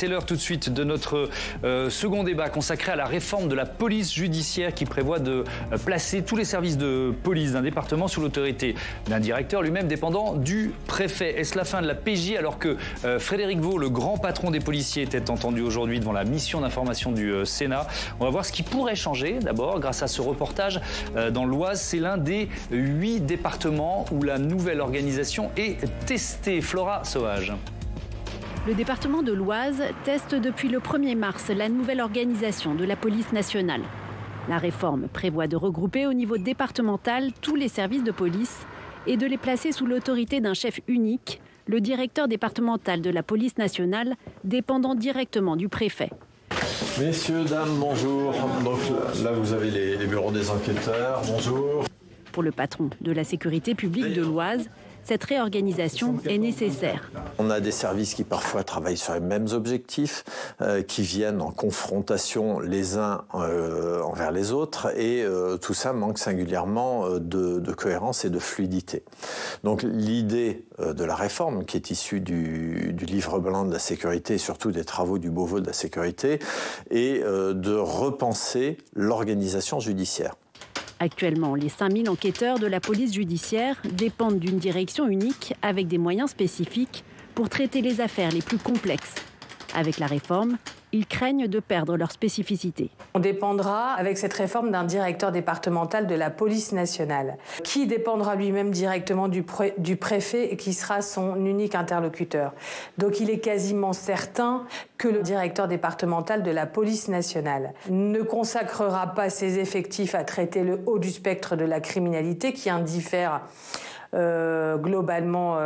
C'est l'heure tout de suite de notre second débat consacré à la réforme de la police judiciaire qui prévoit de placer tous les services de police d'un département sous l'autorité d'un directeur lui-même dépendant du préfet. Est-ce la fin de la PJ alors que Frédéric Vaux, le grand patron des policiers, était entendu aujourd'hui devant la mission d'information du Sénat? On va voir ce qui pourrait changer d'abord grâce à ce reportage dans l'Oise. C'est l'un des 8 départements où la nouvelle organisation est testée. Flora Sauvage. Le département de l'Oise teste depuis le 1er mars la nouvelle organisation de la police nationale. La réforme prévoit de regrouper au niveau départemental tous les services de police et de les placer sous l'autorité d'un chef unique, le directeur départemental de la police nationale, dépendant directement du préfet. Messieurs, dames, bonjour. Donc là, vous avez les bureaux des enquêteurs. Bonjour. Pour le patron de la sécurité publique de l'Oise, cette réorganisation est nécessaire. On a des services qui parfois travaillent sur les mêmes objectifs, qui viennent en confrontation les uns envers les autres, et tout ça manque singulièrement de cohérence et de fluidité. Donc l'idée de la réforme, qui est issue du livre blanc de la sécurité et surtout des travaux du Beauvau de la sécurité, est de repenser l'organisation judiciaire. Actuellement, les 5000 enquêteurs de la police judiciaire dépendent d'une direction unique avec des moyens spécifiques pour traiter les affaires les plus complexes. Avec la réforme, ils craignent de perdre leur spécificité. On dépendra avec cette réforme d'un directeur départemental de la police nationale, qui dépendra lui-même directement du préfet et qui sera son unique interlocuteur. Donc il est quasiment certain que le directeur départemental de la police nationale ne consacrera pas ses effectifs à traiter le haut du spectre de la criminalité qui indiffère globalement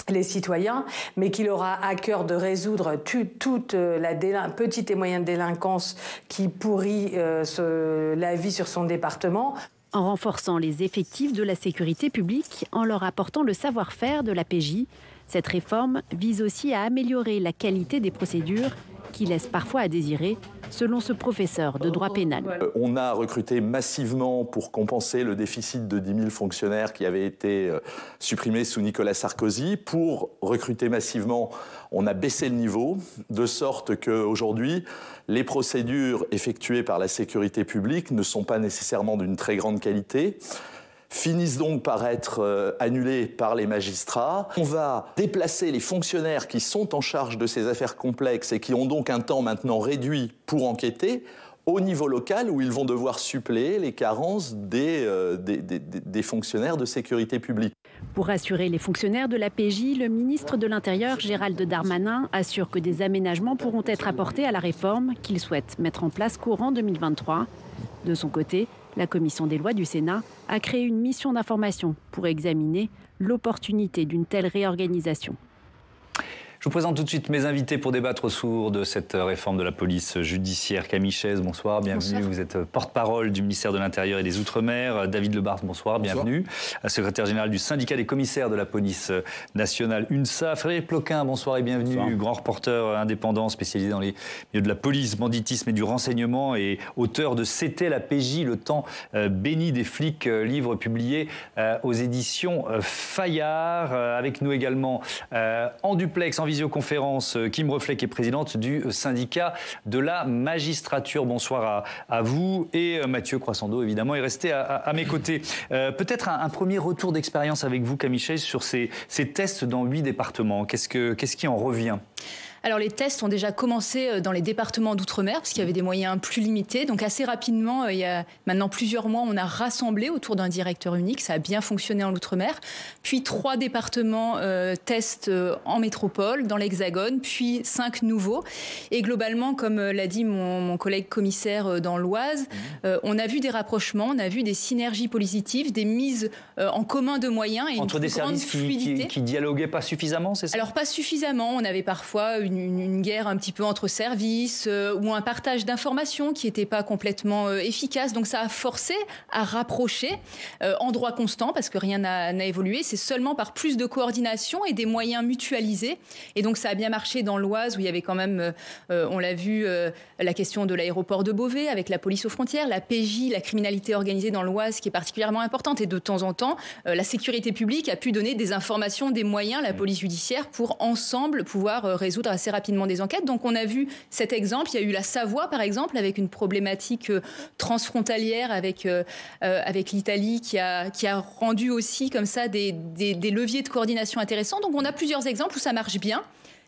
les citoyens, mais qu'il aura à cœur de résoudre toute la petite et moyenne délinquance qui pourrit la vie sur son département. En renforçant les effectifs de la sécurité publique, en leur apportant le savoir-faire de la PJ, cette réforme vise aussi à améliorer la qualité des procédures qui laissent parfois à désirer, selon ce professeur de droit pénal. On a recruté massivement pour compenser le déficit de 10 000 fonctionnaires qui avait été supprimé sous Nicolas Sarkozy. Pour recruter massivement, on a baissé le niveau, de sorte qu'aujourd'hui, les procédures effectuées par la sécurité publique ne sont pas nécessairement d'une très grande qualité, finissent donc par être annulés par les magistrats. On va déplacer les fonctionnaires qui sont en charge de ces affaires complexes et qui ont donc un temps maintenant réduit pour enquêter au niveau local où ils vont devoir suppléer les carences des fonctionnaires de sécurité publique. Pour rassurer les fonctionnaires de la PJ, le ministre de l'Intérieur, Gérald Darmanin, assure que des aménagements pourront être apportés à la réforme qu'il souhaite mettre en place courant 2023. De son côté, la commission des lois du Sénat a créé une mission d'information pour examiner l'opportunité d'une telle réorganisation. Je vous présente tout de suite mes invités pour débattre autour de cette réforme de la police judiciaire. Camille Chaise, bonsoir, bienvenue. Bonsoir. Vous êtes porte-parole du ministère de l'Intérieur et des Outre-mer. David Lebarth, bonsoir, bienvenue. Bonsoir. Secrétaire général du syndicat des commissaires de la police nationale UNSA. Frédéric Ploquin, bonsoir et bienvenue. Bonsoir. Grand reporter indépendant spécialisé dans les milieux de la police, banditisme et du renseignement et auteur de C'était la PJ, le temps béni des flics, livre publié aux éditions Fayard. Avec nous également en duplex, en visioconférence, Kim Reflet, qui est présidente du syndicat de la magistrature. Bonsoir à vous. Et Mathieu Croissando, évidemment, est resté à mes côtés. Peut-être un premier retour d'expérience avec vous, Camille Chaise, sur ces tests dans 8 départements. Qu'est-ce qui en revient ? Alors les tests ont déjà commencé dans les départements d'outre-mer parce qu'il y avait des moyens plus limités. Donc assez rapidement, il y a maintenant plusieurs mois, on a rassemblé autour d'un directeur unique. Ça a bien fonctionné en outre-mer. Puis 3 départements tests en métropole, dans l'Hexagone, puis 5 nouveaux. Et globalement, comme l'a dit mon collègue commissaire dans l'Oise, on a vu des rapprochements, on a vu des synergies positives, des mises en commun de moyens et entre une des grande services fluidité. qui dialoguaient pas suffisamment, c'est ça ? Alors pas suffisamment. On avait parfois une guerre un petit peu entre services ou un partage d'informations qui n'était pas complètement efficace. Donc ça a forcé à rapprocher en droit constant parce que rien n'a évolué. C'est seulement par plus de coordination et des moyens mutualisés. Et donc ça a bien marché dans l'Oise où il y avait quand même, on l'a vu, la question de l'aéroport de Beauvais avec la police aux frontières, la PJ, la criminalité organisée dans l'Oise qui est particulièrement importante. Et de temps en temps, la sécurité publique a pu donner des informations, des moyens, la police judiciaire pour ensemble pouvoir résoudre assez assez rapidement des enquêtes. Donc on a vu cet exemple. Il y a eu la Savoie, par exemple, avec une problématique transfrontalière avec l'Italie qui a rendu aussi comme ça des leviers de coordination intéressants. Donc on a plusieurs exemples où ça marche bien.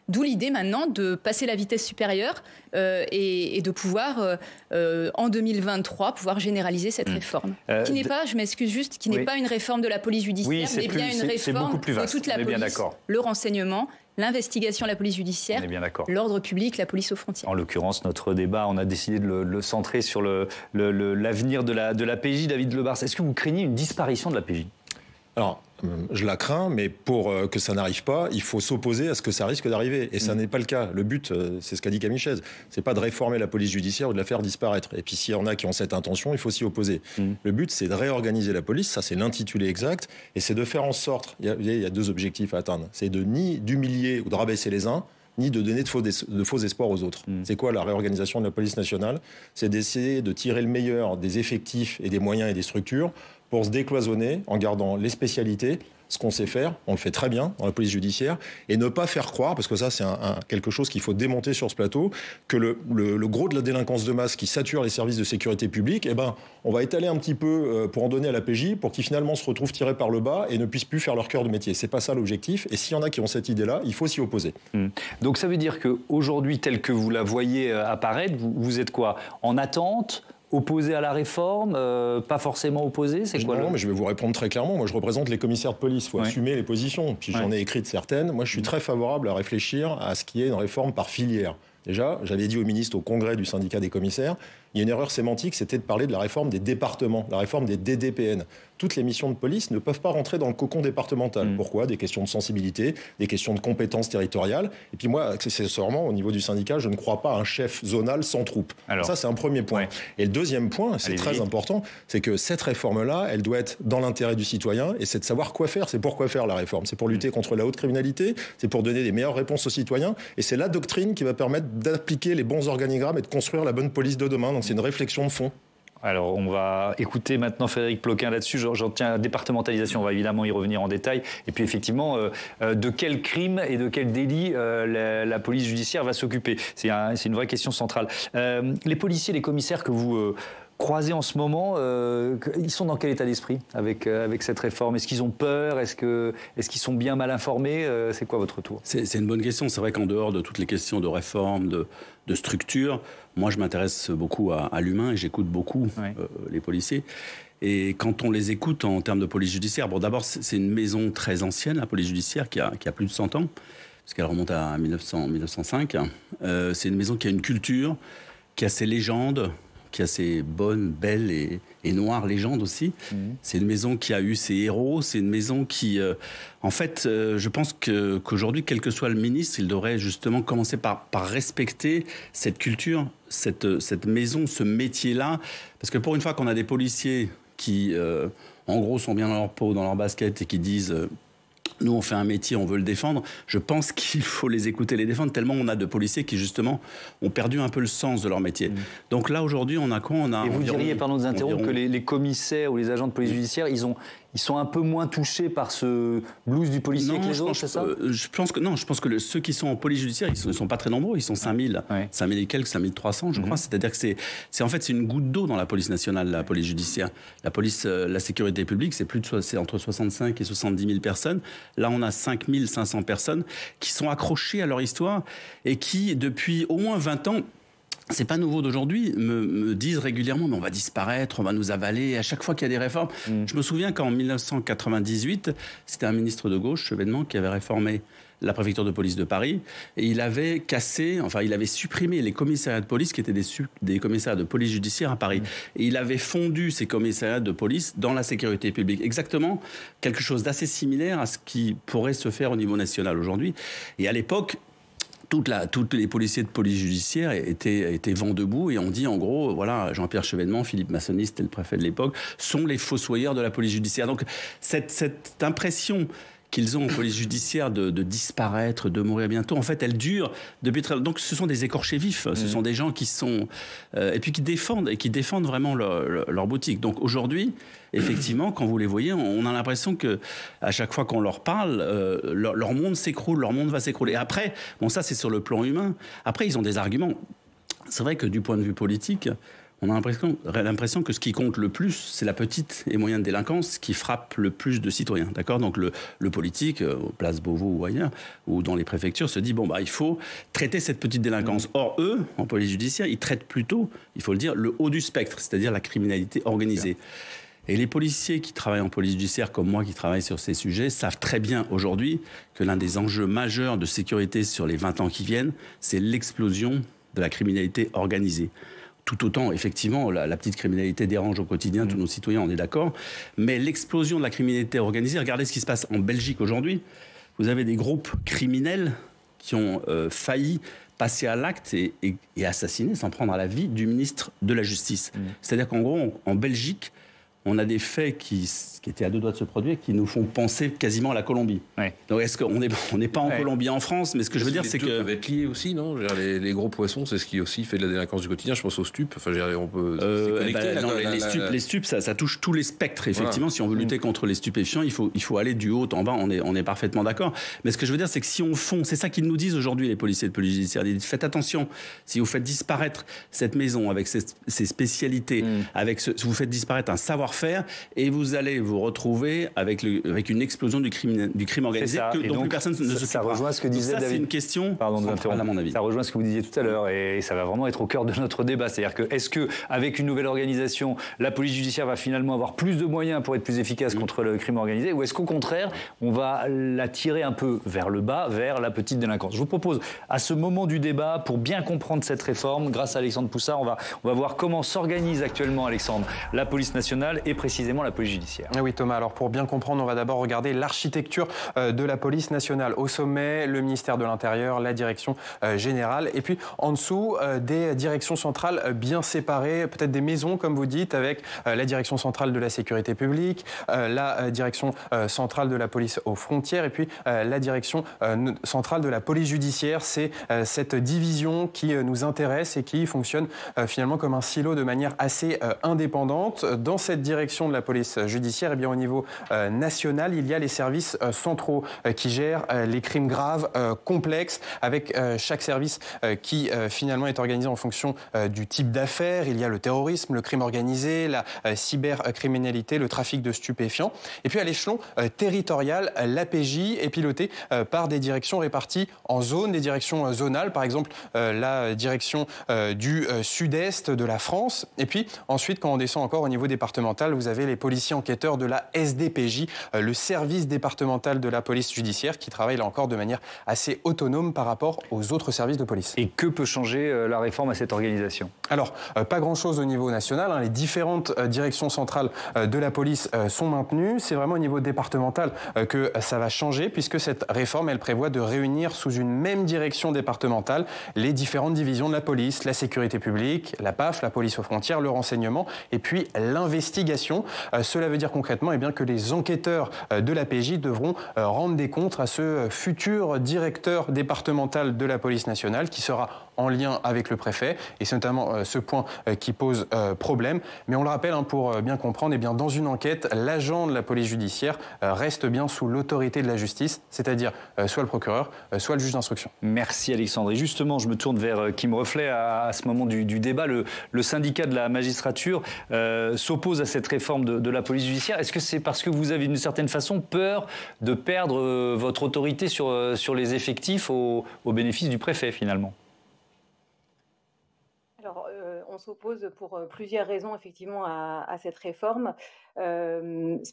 D'où l'idée maintenant de passer la vitesse supérieure et de pouvoir, en 2023, pouvoir généraliser cette réforme. Qui n'est pas, je m'excuse juste, qui n'est pas une réforme de la police judiciaire, mais bien une réforme de toute la police, le renseignement, l'investigation, la police judiciaire, l'ordre public, la police aux frontières. En l'occurrence, notre débat, on a décidé de le centrer sur l'avenir de la PJ. David Lebars, est-ce que vous craignez une disparition de la PJ ? Alors, je la crains, mais pour que ça n'arrive pas, il faut s'opposer à ce que ça risque d'arriver. Et ça n'est pas le cas. Le but, c'est ce qu'a dit Camille Chaise, c'est pas de réformer la police judiciaire ou de la faire disparaître. Et puis s'il y en a qui ont cette intention, il faut s'y opposer. Le but, c'est de réorganiser la police, ça c'est l'intitulé exact, et c'est de faire en sorte, il y a 2 objectifs à atteindre, c'est de ni d'humilier ou de rabaisser les uns, ni de donner de faux espoirs aux autres. C'est quoi la réorganisation de la police nationale ? C'est d'essayer de tirer le meilleur des effectifs et des moyens et des structures pour se décloisonner en gardant les spécialités, ce qu'on sait faire, on le fait très bien dans la police judiciaire, et ne pas faire croire, parce que ça c'est quelque chose qu'il faut démonter sur ce plateau, que le gros de la délinquance de masse qui sature les services de sécurité publique, on va étaler un petit peu pour en donner à la PJ, pour qu'ils finalement se retrouvent tirés par le bas et ne puissent plus faire leur cœur de métier. C'est pas ça l'objectif, et s'il y en a qui ont cette idée-là, il faut s'y opposer. Donc ça veut dire qu'aujourd'hui, tel que vous la voyez apparaître, vous êtes quoi ? En attente ? Opposé à la réforme, pas forcément opposé, c'est quoi ? Non, mais je vais vous répondre très clairement. Moi, je représente les commissaires de police. Il faut assumer les positions. Puis j'en ai écrites certaines. Moi, je suis très favorable à réfléchir à ce qui est une réforme par filière. Déjà, j'avais dit au ministre au congrès du syndicat des commissaires, il y a une erreur sémantique, c'était de parler de la réforme des départements, la réforme des DDPN. Toutes les missions de police ne peuvent pas rentrer dans le cocon départemental. Pourquoi ? Des questions de sensibilité, des questions de compétences territoriales. Et puis moi, accessoirement, au niveau du syndicat, je ne crois pas à un chef zonal sans troupes. Alors, ça, c'est un premier point. Et le deuxième point, c'est très important, c'est que cette réforme-là, elle doit être dans l'intérêt du citoyen, et c'est de savoir quoi faire. C'est pourquoi faire la réforme. C'est pour lutter contre la haute criminalité, c'est pour donner des meilleures réponses aux citoyens, et c'est la doctrine qui va permettre d'appliquer les bons organigrammes et de construire la bonne police de demain. Donc c'est une réflexion de fond. Alors, on va écouter maintenant Frédéric Ploquin là-dessus. J'en tiens à départementalisation, on va évidemment y revenir en détail. Et puis, effectivement, de quel crime et de quel délit la police judiciaire va s'occuper ? C'est une vraie question centrale. Les policiers, les commissaires que vous croisés en ce moment, ils sont dans quel état d'esprit avec cette réforme ? Est-ce qu'ils ont peur ? Est-ce qu'ils sont bien mal informés ? C'est quoi votre retour ? C'est une bonne question. C'est vrai qu'en dehors de toutes les questions de réforme, de structure, moi je m'intéresse beaucoup à l'humain et j'écoute beaucoup les policiers. Et quand on les écoute en termes de police judiciaire, bon d'abord c'est une maison très ancienne, la police judiciaire, qui a plus de 100 ans, parce qu'elle remonte à 1905. C'est une maison qui a une culture, qui a ses légendes, qui a ses bonnes, belles et noires légendes aussi. C'est une maison qui a eu ses héros. C'est une maison qui... en fait, je pense qu'aujourd'hui, quel que soit le ministre, il devrait justement commencer par respecter cette culture, cette maison, ce métier-là. Parce que pour une fois qu'on a des policiers qui, en gros, sont bien dans leur peau, dans leur basket et qui disent... nous, on fait un métier, on veut le défendre. Je pense qu'il faut les écouter, les défendre, tellement on a de policiers qui, justement, ont perdu un peu le sens de leur métier. Donc là, aujourd'hui, on a quoi ? Et vous diriez, pardon de vous interrompre, que les commissaires ou les agents de police judiciaire, ils sont un peu moins touchés par ce blues du policier que les autres, c'est ça ? Je pense que ceux qui sont en police judiciaire, ils ne sont pas très nombreux, ils sont 5000. 5000 et quelques, 5300, je crois. C'est-à-dire que c'est une goutte d'eau dans la police nationale, la police judiciaire. La police, la sécurité publique, c'est entre 65 et 70 000 personnes. Là, on a 5500 personnes qui sont accrochées à leur histoire et qui, depuis au moins 20 ans, c'est pas nouveau d'aujourd'hui, me disent régulièrement, mais on va disparaître, on va nous avaler, à chaque fois qu'il y a des réformes. Je me souviens qu'en 1998, c'était un ministre de gauche, Chevènement, qui avait réformé la préfecture de police de Paris, et il avait supprimé les commissariats de police qui étaient des commissariats de police judiciaire à Paris. Et il avait fondu ces commissariats de police dans la sécurité publique. Exactement quelque chose d'assez similaire à ce qui pourrait se faire au niveau national aujourd'hui. Et à l'époque, toutes les policiers de police judiciaire étaient vent debout et on dit en gros, voilà, Jean-Pierre Chevènement, Philippe Massonnis, c'était le préfet de l'époque, sont les fossoyeurs de la police judiciaire. Donc cette impression qu'ils ont en police judiciaire de disparaître, de mourir bientôt, en fait, elle dure depuis très longtemps. Donc ce sont des écorchés vifs, ce sont des gens qui sont... et puis qui défendent vraiment leur boutique. Donc aujourd'hui, effectivement, quand vous les voyez, on a l'impression que à chaque fois qu'on leur parle, leur monde s'écroule, leur monde va s'écrouler. Et après, bon, ça c'est sur le plan humain. Après, ils ont des arguments. C'est vrai que du point de vue politique, on a l'impression que ce qui compte le plus, c'est la petite et moyenne délinquance qui frappe le plus de citoyens. D'accord ? Donc le politique, place Beauvau ou ailleurs, ou dans les préfectures, se dit bon bah il faut traiter cette petite délinquance. Or eux, en police judiciaire, ils traitent plutôt, il faut le dire, le haut du spectre, c'est-à-dire la criminalité organisée. Et les policiers qui travaillent en police judiciaire, comme moi qui travaille sur ces sujets, savent très bien aujourd'hui que l'un des enjeux majeurs de sécurité sur les 20 ans qui viennent, c'est l'explosion de la criminalité organisée. Tout autant, effectivement, la petite criminalité dérange au quotidien tous nos citoyens, on est d'accord. Mais l'explosion de la criminalité organisée, regardez ce qui se passe en Belgique aujourd'hui. Vous avez des groupes criminels qui ont failli passer à l'acte et assassiner, s'en prendre à la vie du ministre de la Justice. C'est-à-dire qu'en gros, en Belgique, on a des faits qui étaient à deux doigts de se produire, qui nous font penser quasiment à la Colombie. Ouais. Donc est-ce qu'on n'est pas en Colombie, en France, mais ce que je veux dire, c'est que... Les peuvent être liés aussi, non ? Les gros poissons, c'est ce qui aussi fait de la délinquance du quotidien. Je pense aux stupes. Enfin, on peut... les stupes, ça touche tous les spectres. Effectivement, si on veut lutter contre les stupéfiants, il faut aller du haut en bas. On est parfaitement d'accord. Mais ce que je veux dire, c'est que si on fond, c'est ça qu'ils nous disent aujourd'hui, les policiers de police judiciaire. Ils disent, faites attention. Si vous faites disparaître cette maison avec ses spécialités, vous faites disparaître un savoir-faire, et vous allez vous retrouver avec une explosion du crime organisé dont plus personne ne se Ça rejoint ce que disait David. C'est une question centrale, à mon avis. Ça rejoint ce que vous disiez tout à l'heure et ça va vraiment être au cœur de notre débat. C'est-à-dire que est-ce qu'avec une nouvelle organisation, la police judiciaire va finalement avoir plus de moyens pour être plus efficace contre le crime organisé, ou est-ce qu'au contraire, on va la tirer un peu vers le bas, vers la petite délinquance ? Je vous propose, à ce moment du débat, pour bien comprendre cette réforme, grâce à Alexandre Poussard, on va voir comment s'organise actuellement, Alexandre, la police nationale et précisément la police judiciaire. Oui Thomas, alors pour bien comprendre, on va d'abord regarder l'architecture de la police nationale. Au sommet, le ministère de l'Intérieur, la direction générale, et puis en dessous, des directions centrales bien séparées, peut-être des maisons comme vous dites, avec la direction centrale de la sécurité publique, la direction centrale de la police aux frontières, et puis la direction centrale de la police judiciaire. C'est cette division qui nous intéresse et qui fonctionne finalement comme un silo de manière assez indépendante. Dans cette direction de la police judiciaire, eh bien, au niveau national, il y a les services centraux qui gèrent les crimes graves, complexes, avec chaque service qui finalement est organisé en fonction du type d'affaires. Il y a le terrorisme, le crime organisé, la cybercriminalité, le trafic de stupéfiants. Et puis à l'échelon territorial, l'APJ est pilotée par des directions réparties en zones, des directions zonales, par exemple la direction du sud-est de la France. Et puis ensuite, quand on descend encore au niveau départemental, vous avez les policiers enquêteurs de la SDPJ, le service départemental de la police judiciaire, qui travaille là encore de manière assez autonome par rapport aux autres services de police. Et que peut changer la réforme à cette organisation ? Alors, pas grand-chose au niveau national. Les différentes directions centrales de la police sont maintenues. C'est vraiment au niveau départemental que ça va changer, puisque cette réforme, elle prévoit de réunir sous une même direction départementale les différentes divisions de la police, la sécurité publique, la PAF, la police aux frontières, le renseignement, et puis l'investigation. Cela veut dire concrètement que les enquêteurs de l'APJ devront rendre des comptes à ce futur directeur départemental de la police nationale qui sera en lien avec le préfet. Et c'est notamment ce point qui pose problème. Mais on le rappelle, pour bien comprendre, dans une enquête, l'agent de la police judiciaire reste bien sous l'autorité de la justice, c'est-à-dire soit le procureur, soit le juge d'instruction. Merci Alexandre. Et justement, je me tourne vers Kim Reflet à ce moment du débat. Le syndicat de la magistrature s'oppose à cette réforme de la police judiciaire. Est-ce que c'est parce que vous avez d'une certaine façon peur de perdre votre autorité sur les effectifs au bénéfice du préfet finalement ? Alors, on s'oppose pour plusieurs raisons effectivement à cette réforme.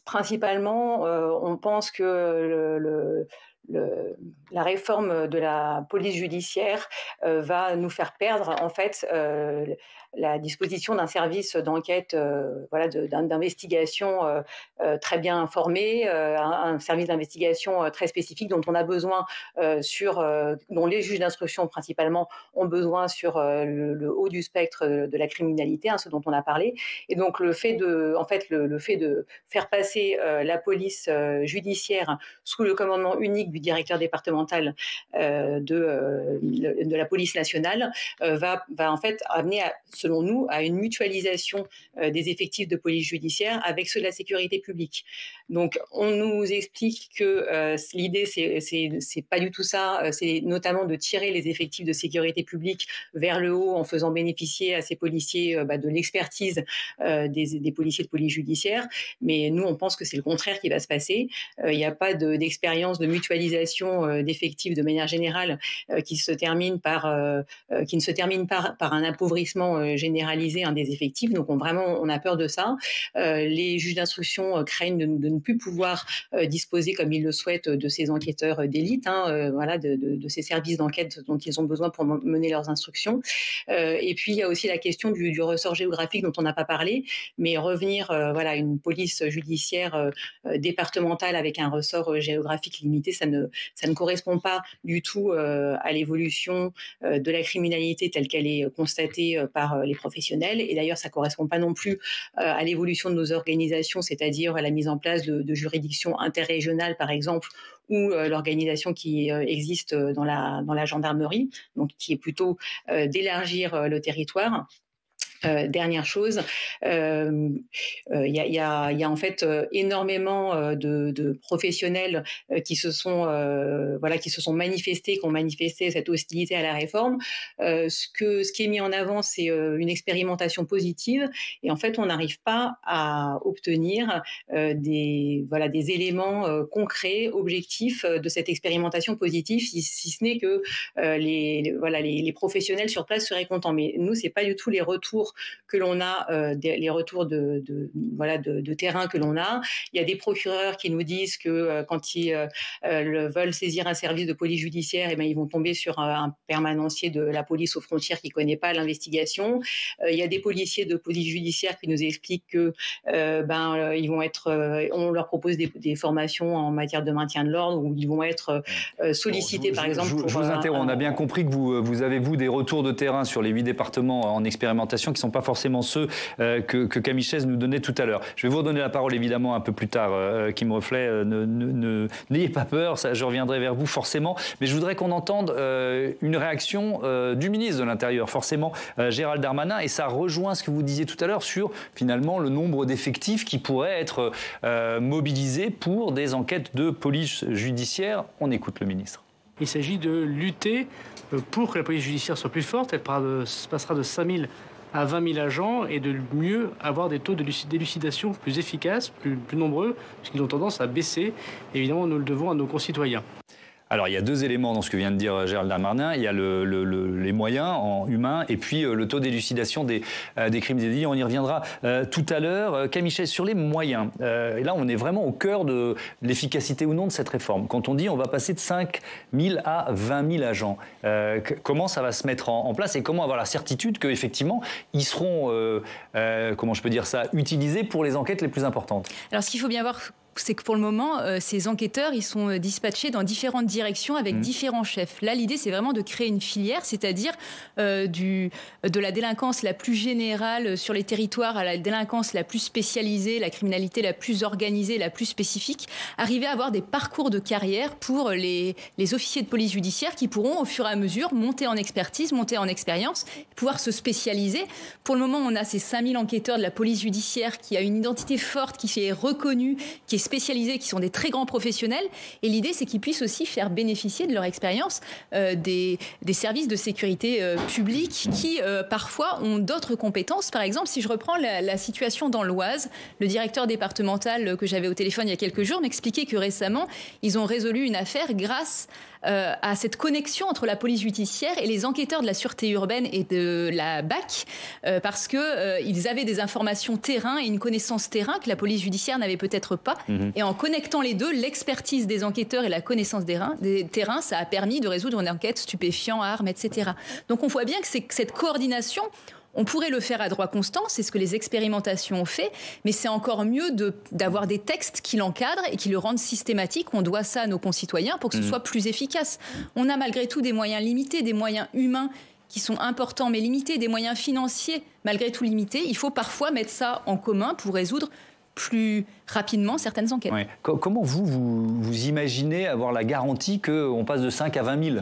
Principalement, on pense que la réforme de la police judiciaire va nous faire perdre en fait la disposition d'un service d'enquête, d'investigation très bien informé, un service d'investigation très spécifique dont on a besoin dont les juges d'instruction principalement ont besoin sur le haut du spectre de la criminalité, ce dont on a parlé. Et donc le fait de faire passer la police judiciaire sous le commandement unique du directeur départemental de la police nationale va en fait amener, selon nous, à une mutualisation des effectifs de police judiciaire avec ceux de la sécurité publique. Donc on nous explique que l'idée c'est pas du tout ça, c'est notamment de tirer les effectifs de sécurité publique vers le haut en faisant bénéficier à ces policiers de l'expertise des policiers de police judiciaire. Mais nous on pense que c'est le contraire qui va se passer. Il n'y a pas d'expérience de mutualisation d'effectifs de manière générale qui ne se termine pas par un appauvrissement généralisé des effectifs. Donc on a peur de ça. Les juges d'instruction craignent de ne plus pouvoir disposer comme ils le souhaitent de ces enquêteurs d'élite, de ces services d'enquête dont ils ont besoin pour mener leurs instructions. Et puis il y a aussi la question du ressort géographique dont on n'a pas parlé, mais revenir à une police judiciaire départementale avec un ressort géographique limité, ça ne correspond pas du tout à l'évolution de la criminalité telle qu'elle est constatée par les professionnels. Et d'ailleurs, ça ne correspond pas non plus à l'évolution de nos organisations, c'est-à-dire à la mise en place de juridictions interrégionales, par exemple, ou l'organisation qui existe dans la gendarmerie, donc qui est plutôt d'élargir le territoire. Dernière chose, il y a en fait énormément de professionnels qui se sont manifestés, qui ont manifesté cette hostilité à la réforme. Ce qui est mis en avant, c'est une expérimentation positive, et en fait, on n'arrive pas à obtenir des éléments concrets, objectifs de cette expérimentation positive, si ce n'est que les professionnels sur place seraient contents. Mais nous, c'est pas du tout les retours que l'on a, les retours de terrain que l'on a. Il y a des procureurs qui nous disent que quand ils veulent saisir un service de police judiciaire, ils vont tomber sur un permanencier de la police aux frontières qui ne connaît pas l'investigation. Il y a des policiers de police judiciaire qui nous expliquent que ils vont être, on leur propose des formations en matière de maintien de l'ordre, où ils vont être sollicités, par exemple. Je vous interromps. On a bien compris que vous avez des retours de terrain sur les 8 départements en expérimentation qui ne sont pas forcément ceux que Camille Chaise nous donnait tout à l'heure. Je vais vous redonner la parole évidemment un peu plus tard, Kim Reflet. N'ayez pas peur, je reviendrai vers vous forcément, mais je voudrais qu'on entende une réaction du ministre de l'Intérieur, forcément Gérald Darmanin, et ça rejoint ce que vous disiez tout à l'heure sur finalement le nombre d'effectifs qui pourraient être mobilisés pour des enquêtes de police judiciaire. On écoute le ministre. Il s'agit de lutter pour que la police judiciaire soit plus forte. Elle passera de 5 000 à 20 000 agents, et de mieux avoir des taux d'élucidation plus efficaces, plus nombreux, puisqu'ils ont tendance à baisser. Et évidemment, nous le devons à nos concitoyens. Alors, il y a 2 éléments dans ce que vient de dire Gérald Darmanin. Il y a les moyens en humains et puis le taux d'élucidation des crimes et délits. On y reviendra tout à l'heure. Camille Chaise, sur les moyens. Et là, on est vraiment au cœur de l'efficacité ou non de cette réforme. Quand on dit on va passer de 5 000 à 20 000 agents, comment ça va se mettre en place et comment avoir la certitude qu'effectivement, ils seront, utilisés pour les enquêtes les plus importantes? Alors, ce qu'il faut bien voir, c'est que pour le moment, ces enquêteurs, ils sont dispatchés dans différentes directions avec différents chefs. Là, l'idée, c'est vraiment de créer une filière, c'est-à-dire de la délinquance la plus générale sur les territoires à la délinquance la plus spécialisée, la criminalité la plus organisée, la plus spécifique, arriver à avoir des parcours de carrière pour les officiers de police judiciaire qui pourront, au fur et à mesure, monter en expertise, monter en expérience, pouvoir se spécialiser. Pour le moment, on a ces 5000 enquêteurs de la police judiciaire qui a une identité forte, qui est reconnue, qui est spécialisés, qui sont des très grands professionnels. Et l'idée, c'est qu'ils puissent aussi faire bénéficier de leur expérience des services de sécurité publique qui, parfois, ont d'autres compétences. Par exemple, si je reprends la situation dans l'Oise, le directeur départemental que j'avais au téléphone il y a quelques jours m'expliquait que récemment, ils ont résolu une affaire grâce à cette connexion entre la police judiciaire et les enquêteurs de la sûreté urbaine et de la BAC, parce qu'ils avaient des informations terrain et une connaissance terrain que la police judiciaire n'avait peut-être pas. Et en connectant les deux, l'expertise des enquêteurs et la connaissance des terrains, ça a permis de résoudre une enquête stupéfiants, armes, etc. Donc on voit bien que cette coordination, on pourrait le faire à droit constant, c'est ce que les expérimentations ont fait, mais c'est encore mieux d'avoir des textes qui l'encadrent et qui le rendent systématique. On doit ça à nos concitoyens pour que ce soit plus efficace. On a malgré tout des moyens limités, des moyens humains qui sont importants mais limités, des moyens financiers malgré tout limités. Il faut parfois mettre ça en commun pour résoudre plus rapidement certaines enquêtes. Ouais. Comment vous imaginez avoir la garantie qu'on passe de 5 à 20 000 ?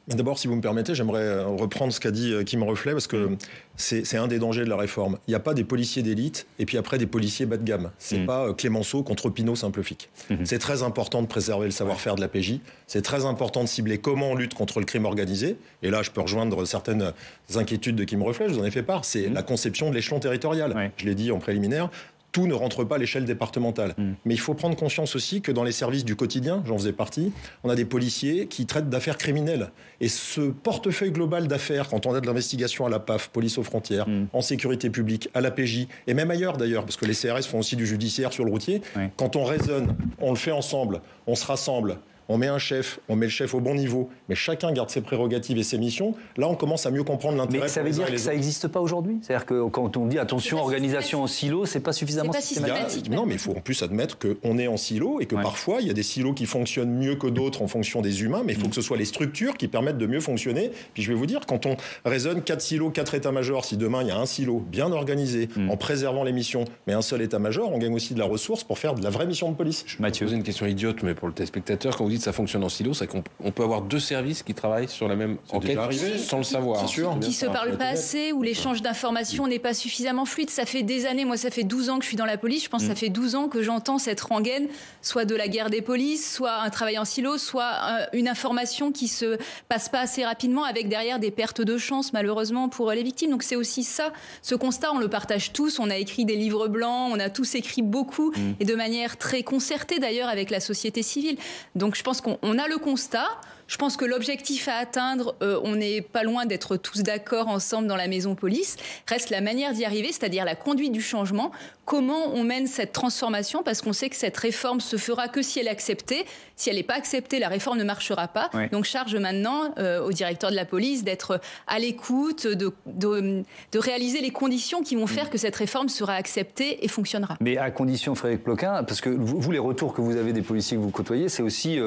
D'abord, si vous me permettez, j'aimerais reprendre ce qu'a dit Kim Reflet, parce que c'est un des dangers de la réforme. Il n'y a pas des policiers d'élite et puis après des policiers bas de gamme. C'est pas Clémenceau contre Pinot simple flic. C'est très important de préserver le savoir-faire de la PJ. C'est très important de cibler comment on lutte contre le crime organisé. Et là, je peux rejoindre certaines inquiétudes de Kim Reflet, je vous en ai fait part. C'est la conception de l'échelon territorial. Je l'ai dit en préliminaire. Tout ne rentre pas à l'échelle départementale. Mais il faut prendre conscience aussi que dans les services du quotidien, j'en faisais partie, on a des policiers qui traitent d'affaires criminelles. Et ce portefeuille global d'affaires, quand on a de l'investigation à la PAF, police aux frontières, en sécurité publique, à la PJ, et même ailleurs d'ailleurs, parce que les CRS font aussi du judiciaire sur le routier, quand on raisonne, on le fait ensemble, on se rassemble, on met un chef, on met le chef au bon niveau, mais chacun garde ses prérogatives et ses missions. Là, on commence à mieux comprendre l'intérêt. Mais ça veut dire que ça n'existe pas aujourd'hui ? C'est-à-dire que quand on dit attention, organisation en silo, c'est pas suffisamment systématique. Non, mais il faut en plus admettre qu'on est en silo et que parfois, il y a des silos qui fonctionnent mieux que d'autres en fonction des humains, mais il faut que ce soit les structures qui permettent de mieux fonctionner. Puis je vais vous dire, quand on raisonne 4 silos, 4 états-majors, si demain il y a un silo bien organisé, en préservant les missions, mais un seul état-major, on gagne aussi de la ressource pour faire de la vraie mission de police. Mathieu, posez une question idiote, mais pour le téléspectateur, quand vous dites que ça fonctionne en silo, c'est qu'on peut avoir 2 services qui travaillent sur la même enquête sans le savoir. C'est sûr. Qui se parlent pas assez, où l'échange d'informations n'est pas suffisamment fluide. Ça fait des années, moi ça fait 12 ans que je suis dans la police, je pense que ça fait 12 ans que j'entends cette rengaine, soit de la guerre des polices, soit un travail en silo, soit une information qui se passe pas assez rapidement, avec derrière des pertes de chance malheureusement pour les victimes. Donc c'est aussi ça, ce constat, on le partage tous, on a écrit des livres blancs, on a tous écrit beaucoup, et de manière très concertée d'ailleurs avec la société civile. Donc je pense qu'on a le constat. Je pense que l'objectif à atteindre, on n'est pas loin d'être tous d'accord ensemble dans la maison police. Reste la manière d'y arriver, c'est-à-dire la conduite du changement. Comment on mène cette transformation ? Parce qu'on sait que cette réforme se fera que si elle est acceptée. Si elle n'est pas acceptée, la réforme ne marchera pas. Donc charge maintenant au directeur de la police d'être à l'écoute, de réaliser les conditions qui vont faire que cette réforme sera acceptée et fonctionnera. Mais à condition, Frédéric Ploquin, parce que vous, les retours que vous avez des policiers que vous côtoyez, c'est aussi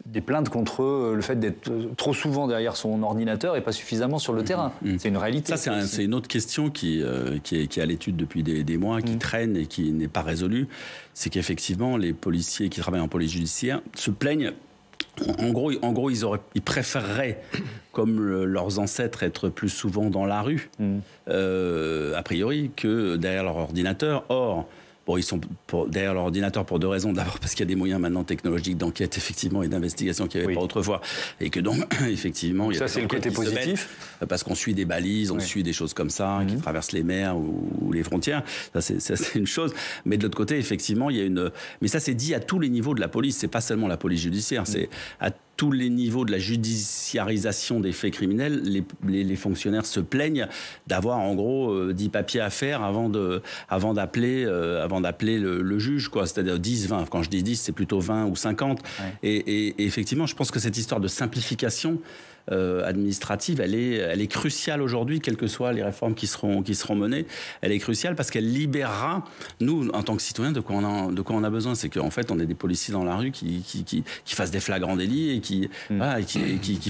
des plaintes contre le fait d'être trop souvent derrière son ordinateur et pas suffisamment sur le terrain. C'est une réalité. Ça, c'est une autre question qui est à l'étude depuis des mois, qui traîne et qui n'est pas résolue. C'est qu'effectivement, les policiers qui travaillent en police judiciaire se plaignent. En gros, ils préféreraient, comme leurs ancêtres, être plus souvent dans la rue, a priori, que derrière leur ordinateur. Or, bon, ils sont derrière leur ordinateur pour 2 raisons. D'abord parce qu'il y a des moyens maintenant technologiques d'enquête, effectivement, et d'investigation qu'il n'y avait pas autrefois. Et que donc, effectivement, il y a ça, c'est le côté positif. Parce qu'on suit des balises, on suit des choses comme ça, qui traversent les mers ou les frontières. Ça, c'est une chose. Mais de l'autre côté, effectivement, il y a une... Mais ça, c'est dit à tous les niveaux de la police. C'est pas seulement la police judiciaire. C'est à tous les niveaux de la judiciarisation des faits criminels, les fonctionnaires se plaignent d'avoir en gros 10 papiers à faire avant d'appeler le juge, quoi. C'est-à-dire 10, 20. Quand je dis 10, c'est plutôt 20 ou 50. Et effectivement, je pense que cette histoire de simplification administrative, elle est cruciale aujourd'hui, quelles que soient les réformes qui seront menées. Elle est cruciale parce qu'elle libérera, nous, en tant que citoyens, de quoi on a besoin. C'est qu'en fait, on ait des policiers dans la rue qui fassent des flagrants délits et qui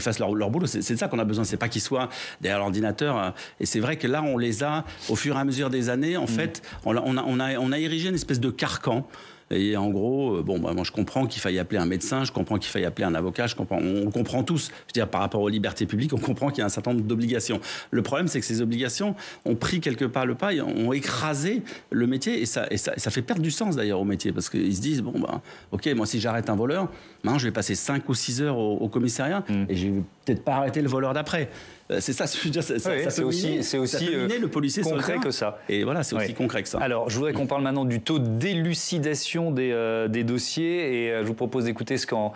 fassent leur boulot. C'est de ça qu'on a besoin. C'est pas qu'ils soient derrière l'ordinateur. Et c'est vrai que là, on les a, au fur et à mesure des années, en fait, on a érigé une espèce de carcan. Et en gros, moi je comprends qu'il faille appeler un médecin, je comprends qu'il faille appeler un avocat, on comprend tous. Je veux dire, par rapport aux libertés publiques, on comprend qu'il y a un certain nombre d'obligations. Le problème, c'est que ces obligations ont pris quelque part le pas, et ont écrasé le métier, et ça fait perdre du sens d'ailleurs au métier, parce qu'ils se disent, ok, moi si j'arrête un voleur, je vais passer 5 ou 6 heures au commissariat, et je vais peut-être pas arrêter le voleur d'après. C'est ça, je veux dire, ça c'est aussi le policier concret que ça. Et voilà, c'est aussi concret que ça. Alors, je voudrais qu'on parle maintenant du taux d'élucidation des dossiers, et je vous propose d'écouter ce qu'en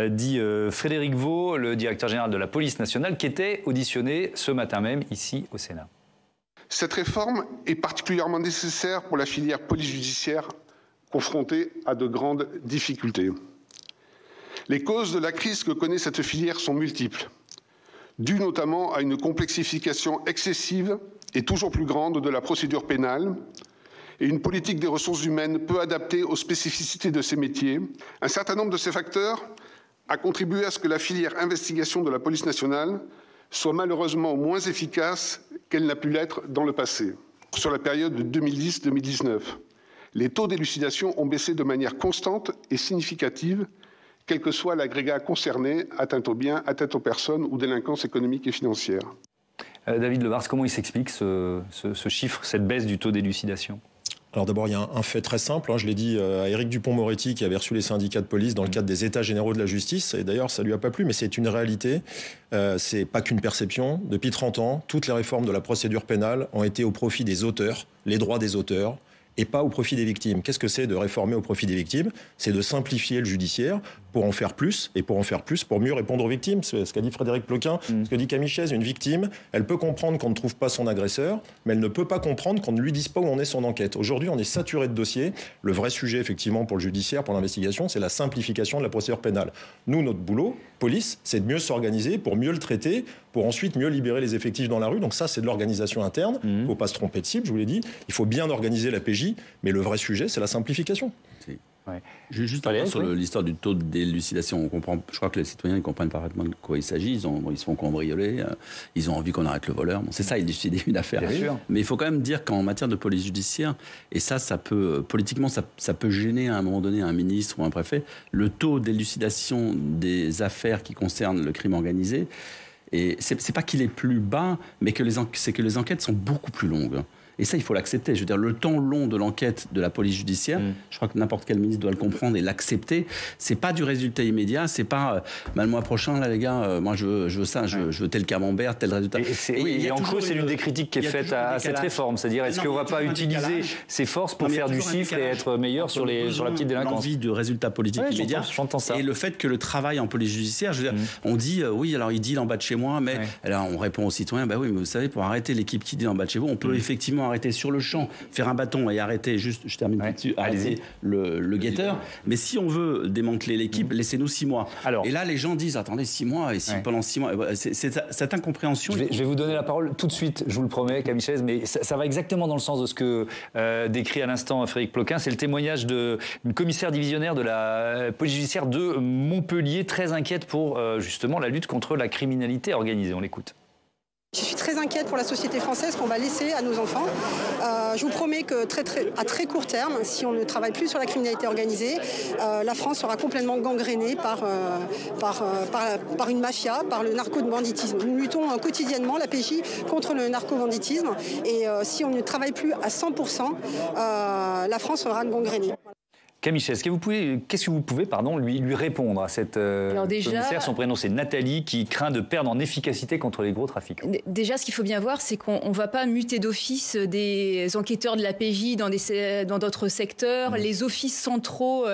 dit Frédéric Vaux, le directeur général de la police nationale, qui était auditionné ce matin même ici au Sénat. Cette réforme est particulièrement nécessaire pour la filière police judiciaire confrontée à de grandes difficultés. Les causes de la crise que connaît cette filière sont multiples, dues notamment à une complexification excessive et toujours plus grande de la procédure pénale et une politique des ressources humaines peu adaptée aux spécificités de ces métiers. Un certain nombre de ces facteurs a contribué à ce que la filière investigation de la police nationale soit malheureusement moins efficace qu'elle n'a pu l'être dans le passé. Sur la période de 2010-2019, les taux d'élucidation ont baissé de manière constante et significative, quel que soit l'agrégat concerné, atteinte aux biens, atteinte aux personnes ou délinquance économique et financière. David Lebars, comment il s'explique ce chiffre, cette baisse du taux d'élucidation ? Alors d'abord, il y a un fait très simple, je l'ai dit à Éric Dupond-Moretti qui avait reçu les syndicats de police dans le cadre des États généraux de la justice, et d'ailleurs ça lui a pas plu, mais c'est une réalité, c'est pas qu'une perception. Depuis 30 ans, toutes les réformes de la procédure pénale ont été au profit des auteurs, les droits des auteurs, et pas au profit des victimes. Qu'est-ce que c'est de réformer au profit des victimes ? C'est de simplifier le judiciaire pour en faire plus, et pour en faire plus, pour mieux répondre aux victimes. C'est ce qu'a dit Frédéric Ploquin, ce que dit Camille Chaise. Une victime, elle peut comprendre qu'on ne trouve pas son agresseur, mais elle ne peut pas comprendre qu'on ne lui dise pas où en est son enquête. Aujourd'hui, on est saturé de dossiers. Le vrai sujet, effectivement, pour le judiciaire, pour l'investigation, c'est la simplification de la procédure pénale. Nous, notre boulot, police, c'est de mieux s'organiser pour mieux le traiter, pour ensuite mieux libérer les effectifs dans la rue. Donc ça, c'est de l'organisation interne. Il ne faut pas se tromper de cible, je vous l'ai dit. Il faut bien organiser la PJ, mais le vrai sujet, c'est la simplification. Ouais. Juste sur l'histoire du taux d'élucidation, on comprend. Je crois que les citoyens ils comprennent parfaitement de quoi il s'agit. Ils se font cambrioler, ils ont envie qu'on arrête le voleur. Bon, c'est ça, élucider une affaire. Mais il faut quand même dire qu'en matière de police judiciaire, et ça peut politiquement, ça peut gêner à un moment donné un ministre ou un préfet, le taux d'élucidation des affaires qui concernent le crime organisé. Et c'est pas qu'il est plus bas, mais c'est que les enquêtes sont beaucoup plus longues. Et ça, il faut l'accepter. Je veux dire, le temps long de l'enquête de la police judiciaire, je crois que n'importe quel ministre doit le comprendre et l'accepter. C'est pas du résultat immédiat. C'est pas le mois prochain, là, les gars, moi, je veux ça, je veux tel camembert, tel résultat. Et en creux, c'est l'une des critiques qui est faite à cette réforme. C'est-à-dire, est-ce qu'on ne va pas utiliser ses forces pour faire du chiffre et être meilleur sur la petite délinquance ? L'envie de résultat politique immédiat. J'entends ça. Et le fait que le travail en police judiciaire, je veux dire, on dit, oui, alors il deal en bas de chez moi, mais alors on répond aux citoyens, bah oui, mais vous savez, pour arrêter l'équipe qui deal en bas de chez vous, on peut effectivement arrêter sur le champ, faire un bâton et arrêter, juste, je termine là-dessus, arrêter le guetteur. Mais si on veut démanteler l'équipe, laissez-nous 6 mois. Alors, et là, les gens disent, attendez, 6 mois, et si pendant 6 mois, c'est cette incompréhension. Je vais vous donner la parole tout de suite, je vous le promets, Camille Chaise, mais ça va exactement dans le sens de ce que décrit à l'instant Frédéric Ploquin. C'est le témoignage d'une commissaire divisionnaire de la police judiciaire de Montpellier, très inquiète pour justement la lutte contre la criminalité organisée. On l'écoute. Je suis très inquiète pour la société française qu'on va laisser à nos enfants. Je vous promets que à très court terme, si on ne travaille plus sur la criminalité organisée, la France sera complètement gangrénée par une mafia, par le narco-banditisme. Nous luttons quotidiennement, la PJ, contre le narco-banditisme. Et si on ne travaille plus à 100%, la France sera gangrénée. Camille Chaise, qu'est-ce que vous pouvez lui répondre à cette commissaire? Son prénom, c'est Nathalie, qui craint de perdre en efficacité contre les gros trafics. Déjà, ce qu'il faut bien voir, c'est qu'on ne va pas muter d'office des enquêteurs de la PJ dans d'autres secteurs. Les offices centraux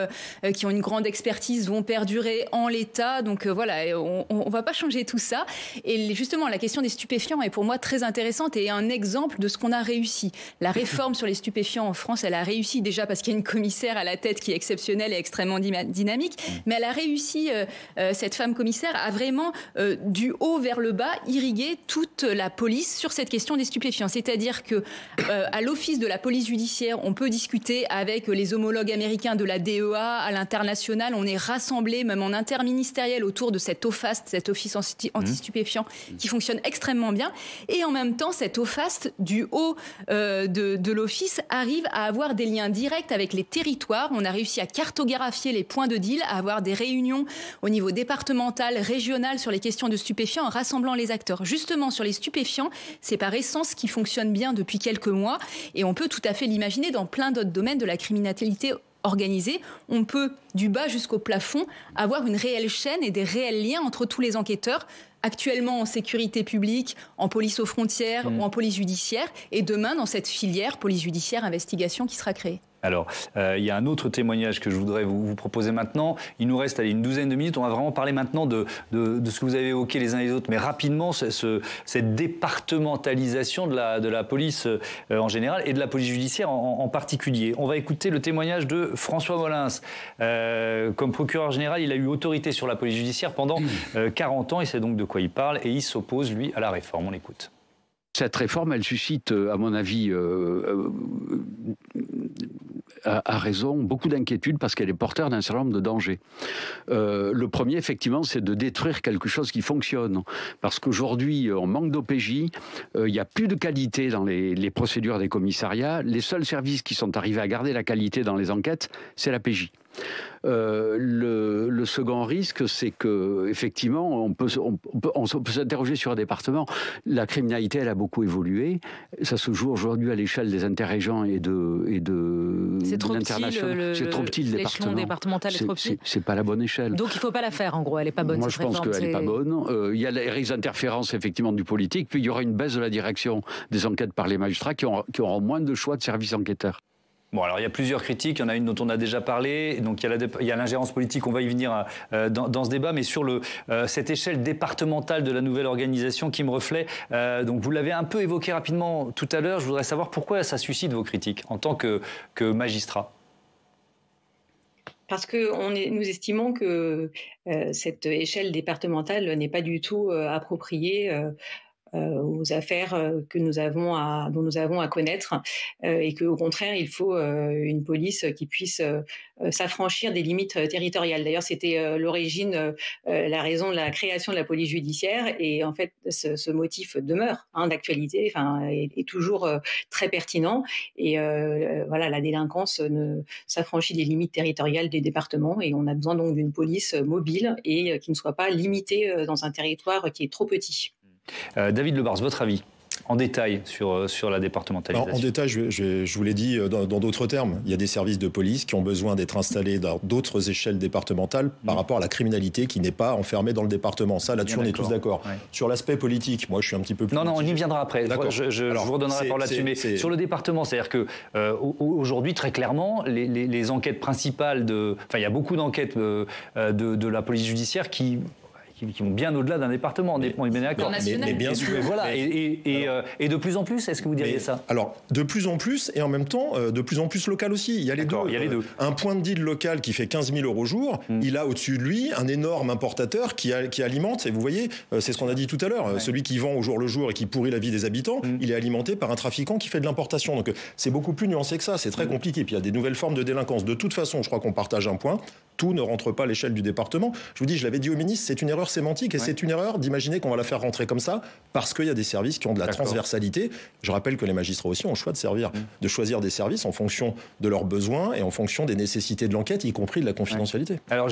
qui ont une grande expertise vont perdurer en l'état. Donc voilà, on ne va pas changer tout ça. Et justement, la question des stupéfiants est pour moi très intéressante et un exemple de ce qu'on a réussi. La réforme sur les stupéfiants en France, elle a réussi déjà parce qu'il y a une commissaire à la tête qui est exceptionnelle et extrêmement dynamique, mais elle a réussi, cette femme commissaire, à vraiment, du haut vers le bas, irriguer toute la police sur cette question des stupéfiants. C'est-à-dire que à l'office de la police judiciaire, on peut discuter avec les homologues américains de la DEA, à l'international, on est rassemblés, même en interministériel, autour de cet OFAST, cet office anti-stupéfiant, qui fonctionne extrêmement bien. Et en même temps, cet OFAST, du haut de l'office, arrive à avoir des liens directs avec les territoires. On a réussi à cartographier les points de deal, à avoir des réunions au niveau départemental, régional sur les questions de stupéfiants en rassemblant les acteurs. Justement, sur les stupéfiants, c'est par essence qui fonctionne bien depuis quelques mois et on peut tout à fait l'imaginer dans plein d'autres domaines de la criminalité organisée, on peut, du bas jusqu'au plafond, avoir une réelle chaîne et des réels liens entre tous les enquêteurs, actuellement en sécurité publique, en police aux frontières ou en police judiciaire, et demain dans cette filière police judiciaire investigation qui sera créée. Alors, il y a un autre témoignage que je voudrais vous proposer maintenant. Il nous reste une douzaine de minutes. On va vraiment parler maintenant de ce que vous avez évoqué les uns et les autres, mais rapidement, cette départementalisation de la police en général et de la police judiciaire en particulier. On va écouter le témoignage de François Molins. Comme procureur général, il a eu autorité sur la police judiciaire pendant 40 ans, et c'est donc de quoi il parle, et il s'oppose, lui, à la réforme. On l'écoute. Cette réforme, elle suscite, à mon avis, à raison, beaucoup d'inquiétudes parce qu'elle est porteur d'un certain nombre de dangers. Le premier, effectivement, c'est de détruire quelque chose qui fonctionne. Parce qu'aujourd'hui, on manque d'OPJ, il n'y a plus de qualité dans les procédures des commissariats. Les seuls services qui sont arrivés à garder la qualité dans les enquêtes, c'est la PJ. Le second risque, c'est que effectivement, on peut s'interroger sur un département. La criminalité, elle a beaucoup évolué. Ça se joue aujourd'hui à l'échelle des interrégions et de c'est trop l'international. C'est trop petit le département. L'échelon départemental est trop petit. C'est pas la bonne échelle. Donc il ne faut pas la faire. En gros, elle n'est pas bonne. Moi, je pense qu'elle n'est pas bonne. Il y a les risques d'interférence effectivement du politique. Puis il y aura une baisse de la direction des enquêtes par les magistrats qui auront moins de choix de services enquêteurs. Bon, alors il y a plusieurs critiques, il y en a une dont on a déjà parlé, donc il y a l'ingérence politique, on va y venir dans ce débat, mais sur cette échelle départementale de la nouvelle organisation qui me reflète, donc vous l'avez un peu évoqué rapidement tout à l'heure, je voudrais savoir pourquoi ça suscite vos critiques en tant que magistrat. Parce que nous estimons que cette échelle départementale n'est pas du tout appropriée aux affaires dont nous avons à connaître, et qu'au contraire, il faut une police qui puisse s'affranchir des limites territoriales. D'ailleurs, c'était l'origine, la raison de la création de la police judiciaire, et en fait, ce motif demeure d'actualité, est toujours très pertinent, et voilà, la délinquance s'affranchit des limites territoriales des départements, et on a besoin donc d'une police mobile et qui ne soit pas limitée dans un territoire qui est trop petit. David Lebars, votre avis en détail sur la départementalisation? En détail, je vous l'ai dit dans d'autres termes. Il y a des services de police qui ont besoin d'être installés dans d'autres échelles départementales par rapport à la criminalité qui n'est pas enfermée dans le département. Ça, là-dessus, on est tous d'accord. Ouais. Sur l'aspect politique, moi, je suis un petit peu plus... Non, on y viendra après. Je vous redonnerai la parole là-dessus. Mais sur le département, c'est-à-dire qu'aujourd'hui, très clairement, les enquêtes principales il y a beaucoup d'enquêtes de la police judiciaire qui vont bien au-delà d'un département. Mais bien sûr. Voilà. Et de plus en plus, est-ce que vous diriez ça? Alors, de plus en plus, et en même temps, de plus en plus local aussi. Il y a les deux. Un point de deal local qui fait 15 000 € jour, il a au-dessus de lui un énorme importateur qui alimente, et vous voyez, c'est ce qu'on a dit tout à l'heure, celui qui vend au jour le jour et qui pourrit la vie des habitants, il est alimenté par un trafiquant qui fait de l'importation. Donc c'est beaucoup plus nuancé que ça, c'est très compliqué. Puis il y a des nouvelles formes de délinquance. De toute façon, je crois qu'on partage un point, tout ne rentre pas à l'échelle du département. Je vous dis, je l'avais dit au ministre, c'est une erreur sémantique, et c'est une erreur d'imaginer qu'on va la faire rentrer comme ça, parce qu'il y a des services qui ont de la transversalité. Je rappelle que les magistrats aussi ont le choix de choisir des services en fonction de leurs besoins et en fonction des nécessités de l'enquête, y compris de la confidentialité. Alors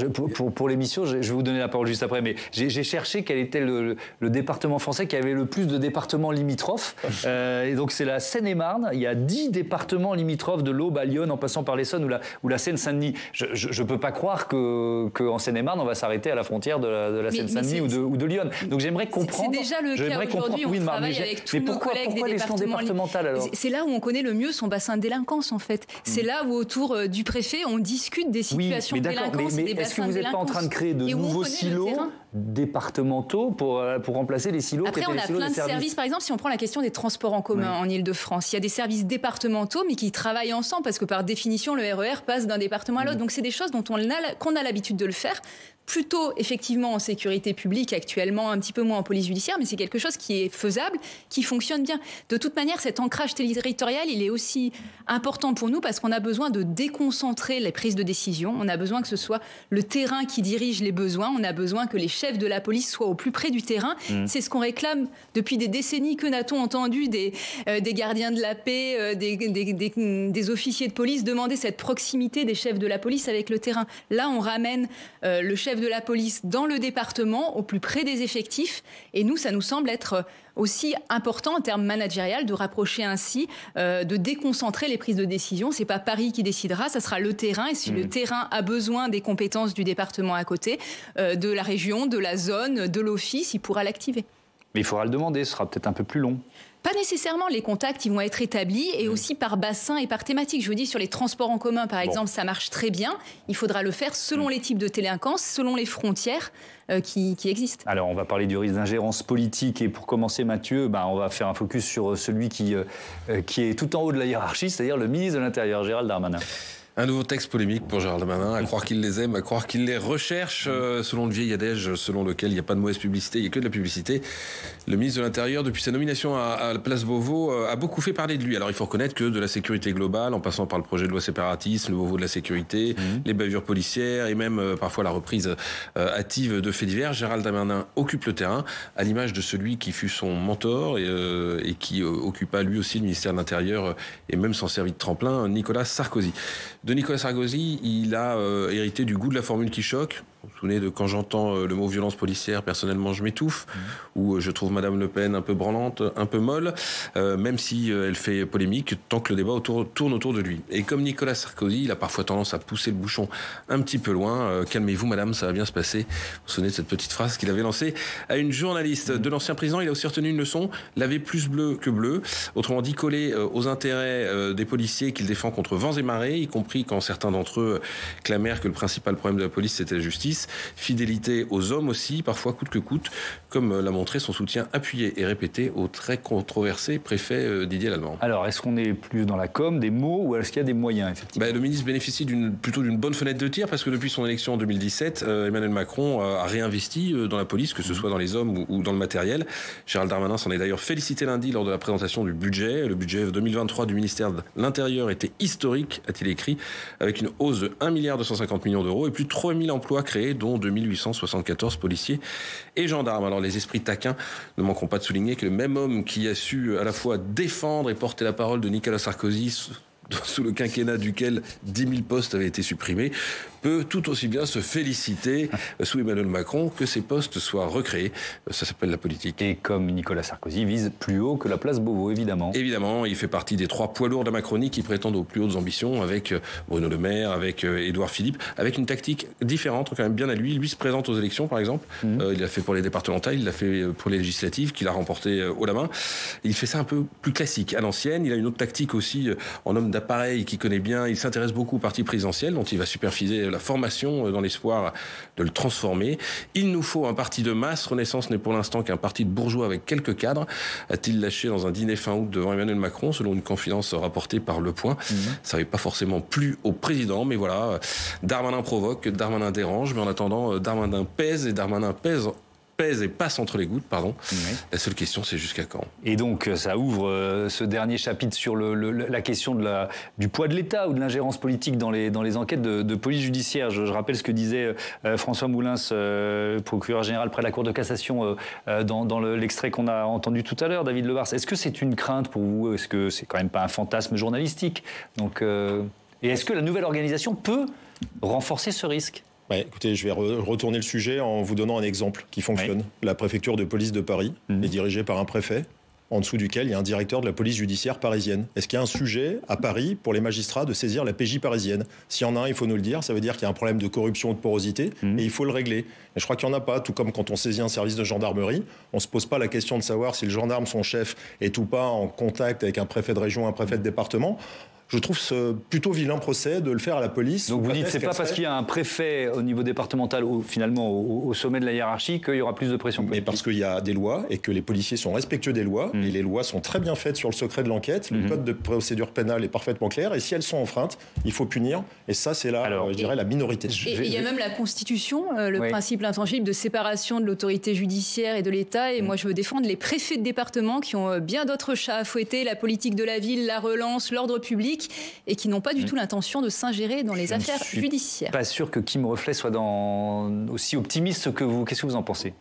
pour l'émission, je vais vous donner la parole juste après, mais j'ai cherché quel était le département français qui avait le plus de départements limitrophes. Et donc c'est la Seine-et-Marne. Il y a 10 départements limitrophes, de l'Aube à Lyon, en passant par l'Essonne ou la Seine-Saint-Denis. Je ne peux pas croire qu'en Seine-et-Marne, on va s'arrêter à la frontière de la Seine-Saint-Denis ou de Lyon. Donc j'aimerais comprendre... C'est déjà le cas aujourd'hui, on travaille avec tous nos collègues des départements. C'est là où on connaît le mieux son bassin de délinquance, en fait. C'est là où, autour du préfet, on discute des situations de délinquance, mais des bassins de délinquance. est-ce que vous n'êtes pas en train de créer de nouveaux silos départementaux pour remplacer les silos? Après, on a plein de services. Par exemple, si on prend la question des transports en commun en Ile-de-France, il y a des services départementaux, mais qui travaillent ensemble, parce que par définition, le RER passe d'un département à l'autre. Donc c'est des choses dont qu'on a l'habitude de le faire, plutôt effectivement en sécurité publique actuellement, un petit peu moins en police judiciaire, mais c'est quelque chose qui est faisable, qui fonctionne bien. De toute manière, cet ancrage territorial, il est aussi important pour nous parce qu'on a besoin de déconcentrer les prises de décision, on a besoin que ce soit le terrain qui dirige les besoins, on a besoin que les chefs de la police soient au plus près du terrain. C'est ce qu'on réclame depuis des décennies. Que n'a-t-on entendu des gardiens de la paix, des officiers de police demander cette proximité des chefs de la police avec le terrain? Là, on ramène le chef chef de la police dans le département, au plus près des effectifs. Et nous, ça nous semble être aussi important en termes managériels de rapprocher ainsi, de déconcentrer les prises de décision. C'est pas Paris qui décidera, ça sera le terrain. Et si le terrain a besoin des compétences du département à côté, de la région, de la zone, de l'office, il pourra l'activer. Mais il faudra le demander, ce sera peut-être un peu plus long. Pas nécessairement, les contacts ils vont être établis et aussi par bassin et par thématique. Je vous dis, sur les transports en commun, par exemple, ça marche très bien. Il faudra le faire selon les types de délinquance, selon les frontières qui existent. Alors, on va parler du risque d'ingérence politique. Et pour commencer, Mathieu, on va faire un focus sur celui qui est tout en haut de la hiérarchie, c'est-à-dire le ministre de l'Intérieur, Gérald Darmanin. Un nouveau texte polémique pour Gérald Darmanin, à croire qu'il les aime, à croire qu'il les recherche, selon le vieil adage selon lequel il n'y a pas de mauvaise publicité, il n'y a que de la publicité. Le ministre de l'Intérieur, depuis sa nomination à la place Beauvau, a beaucoup fait parler de lui. Alors il faut reconnaître que de la sécurité globale, en passant par le projet de loi séparatisme, le Beauvau de la sécurité, les bavures policières et même parfois la reprise hâtive de faits divers, Gérald Darmanin occupe le terrain, à l'image de celui qui fut son mentor et qui occupa lui aussi le ministère de l'Intérieur et même s'en servit de tremplin, Nicolas Sarkozy. De Nicolas Sarkozy, il a hérité du goût de la formule qui choque. Vous vous souvenez de quand j'entends le mot violence policière, personnellement je m'étouffe, ou je trouve Madame Le Pen un peu branlante, un peu molle, même si elle fait polémique, tant que le débat tourne autour de lui. Et comme Nicolas Sarkozy, il a parfois tendance à pousser le bouchon un petit peu loin. Calmez-vous madame, ça va bien se passer. Vous vous souvenez de cette petite phrase qu'il avait lancée à une journaliste. De l'ancien président, il a aussi retenu une leçon, laver plus bleu que bleu. Autrement dit, coller aux intérêts des policiers qu'il défend contre vents et marées, y compris quand certains d'entre eux clamèrent que le principal problème de la police c'était la justice. Fidélité aux hommes aussi, parfois coûte que coûte, comme l'a montré son soutien appuyé et répété au très controversé préfet Didier Lallement. Alors, est-ce qu'on est plus dans la com, des mots, ou est-ce qu'il y a des moyens, effectivement ? Le ministre bénéficie plutôt d'une bonne fenêtre de tir, parce que depuis son élection en 2017, Emmanuel Macron a réinvesti dans la police, que ce soit dans les hommes ou dans le matériel. Gérald Darmanin s'en est d'ailleurs félicité lundi lors de la présentation du budget. Le budget 2023 du ministère de l'Intérieur était historique, a-t-il écrit, avec une hausse de 1,250 milliard d'euros et plus de 3000 emplois créés, dont 2874 policiers et gendarmes. Alors les esprits taquins ne manqueront pas de souligner que le même homme qui a su à la fois défendre et porter la parole de Nicolas Sarkozy, sous le quinquennat duquel 10 000 postes avaient été supprimés, peut tout aussi bien se féliciter sous Emmanuel Macron que ces postes soient recréés. Ça s'appelle la politique. Et comme Nicolas Sarkozy vise plus haut que la place Beauvau, évidemment. Évidemment, il fait partie des 3 poids lourds de la Macronie qui prétendent aux plus hautes ambitions, avec Bruno Le Maire, avec Édouard Philippe, avec une tactique différente, quand même bien à lui. Lui se présente aux élections, par exemple. Il l'a fait pour les départementales, il l'a fait pour les législatives, qu'il a remporté haut la main. Il fait ça un peu plus classique, à l'ancienne. Il a une autre tactique aussi, en homme d'appareil qui connaît bien. Il s'intéresse beaucoup au parti présidentiel, dont il va superviser la formation dans l'espoir de le transformer. Il nous faut un parti de masse. Renaissance n'est pour l'instant qu'un parti de bourgeois avec quelques cadres, a-t-il lâché dans un dîner fin août devant Emmanuel Macron, selon une confidence rapportée par Le Point. Ça n'avait pas forcément plu au président, mais voilà, Darmanin provoque, Darmanin dérange, mais en attendant, Darmanin pèse et Darmanin pèse et passe entre les gouttes, pardon. La seule question, c'est jusqu'à quand. Et donc, ça ouvre ce dernier chapitre sur la question du poids de l'État ou de l'ingérence politique dans les enquêtes de police judiciaire. Je rappelle ce que disait François Moulins, procureur général près de la Cour de cassation, dans l'extrait qu'on a entendu tout à l'heure, David Lebars. Est-ce que c'est une crainte pour vous ? Est-ce que c'est quand même pas un fantasme journalistique ? Donc, et est-ce que la nouvelle organisation peut renforcer ce risque ? Écoutez, je vais retourner le sujet en vous donnant un exemple qui fonctionne. La préfecture de police de Paris est dirigée par un préfet, en dessous duquel il y a un directeur de la police judiciaire parisienne. Est-ce qu'il y a un sujet à Paris pour les magistrats de saisir la PJ parisienne ? S'il y en a un, il faut nous le dire. Ça veut dire qu'il y a un problème de corruption ou de porosité et il faut le régler. Et je crois qu'il n'y en a pas. Tout comme quand on saisit un service de gendarmerie, on ne se pose pas la question de savoir si le gendarme, son chef, est ou pas en contact avec un préfet de région, un préfet de département. Je trouve ce plutôt vilain procès de le faire à la police. Donc vous dites que ce n'est pas parce qu'il y a un préfet au niveau départemental, finalement au sommet de la hiérarchie, qu'il y aura plus de pression politique. Mais parce qu'il y a des lois et que les policiers sont respectueux des lois. Et les lois sont très bien faites sur le secret de l'enquête. Le code de procédure pénale est parfaitement clair. Et si elles sont enfreintes, il faut punir. Et ça, c'est je dirais, la minorité. Et il y a même la Constitution, le principe intangible de séparation de l'autorité judiciaire et de l'État. Et moi, je veux défendre les préfets de département qui ont bien d'autres chats à fouetter, la politique de la ville, la relance, l'ordre public, et qui n'ont pas du tout l'intention de s'ingérer dans les affaires judiciaires. Pas sûr que Kim Reflet soit aussi optimiste que vous. Qu'est-ce que vous en pensez ?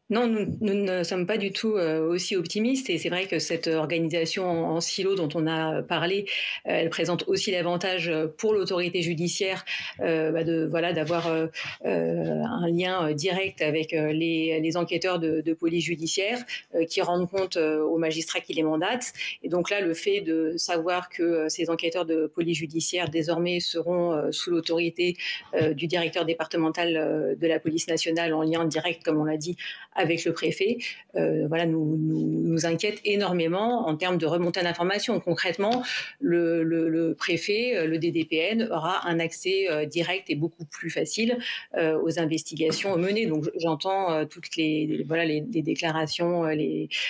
Non, nous ne sommes pas du tout aussi optimistes et c'est vrai que cette organisation en silo dont on a parlé, elle présente aussi l'avantage pour l'autorité judiciaire d'avoir un lien direct avec les enquêteurs de police judiciaire qui rendent compte aux magistrats qui les mandatent. Et donc là, le fait de savoir que ces enquêteurs de police judiciaire désormais seront sous l'autorité du directeur départemental de la police nationale en lien direct, comme on l'a dit, avec le préfet, nous inquiète énormément en termes de remontée d'informations. Concrètement, le préfet, le DDPN, aura un accès direct et beaucoup plus facile aux investigations menées. Donc j'entends toutes les déclarations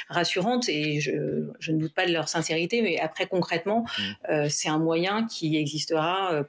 rassurantes et je ne doute pas de leur sincérité, mais après concrètement, c'est un moyen qui existera